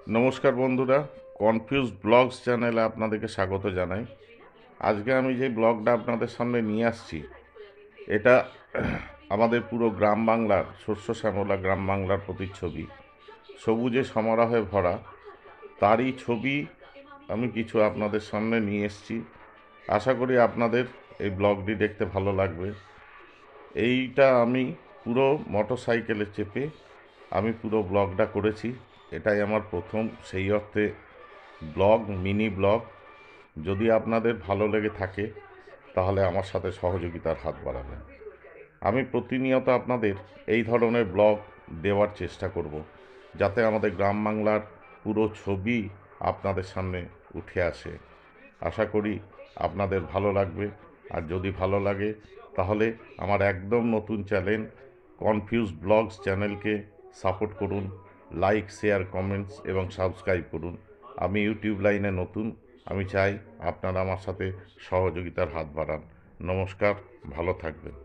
নমস্কার বন্ধুরা, confuse blogs চ্যানেলে আপনাদেরকে স্বাগত জানাই। আজকে আমি যে ব্লগটা আপনাদের সামনে নিয়ে আসছি, এটা আমাদের পুরো গ্রাম বাংলার, শস্য শ্যামলা গ্রাম বাংলার প্রতিচ্ছবি, সবুজে সমারোহে ভরা তারই ছবি আমি কিছু আপনাদের সামনে নিয়ে এসেছি। আশা করি আপনাদের এই ব্লগটি দেখতে ভালো লাগবে। এইটা আমি পুরো মোটরসাইকেলে চেপে আমি পুরো ব্লগটা করেছি। এটাই আমার প্রথম সেই অর্থে ব্লগ, মিনি ব্লগ। যদি আপনাদের ভালো লেগে থাকে তাহলে আমার সাথে সহযোগিতার হাত বাড়াবেন। আমি প্রতিনিয়ত আপনাদের এই ধরনের ব্লগ দেওয়ার চেষ্টা করব, যাতে আমাদের গ্রাম বাংলার পুরো ছবি আপনাদের সামনে উঠে আসে। আশা করি আপনাদের ভালো লাগবে। আর যদি ভালো লাগে তাহলে আমার একদম নতুন চ্যানেল কনফিউজ ব্লগস চ্যানেলকে সাপোর্ট করুন। লাইক, শেয়ার, কমেন্টস এবং সাবস্ক্রাইব করুন। আমি ইউটিউব লাইনে নতুন। আমি চাই আপনারা আমার সাথে সহযোগিতার হাত বাড়ান। নমস্কার, ভালো থাকবেন।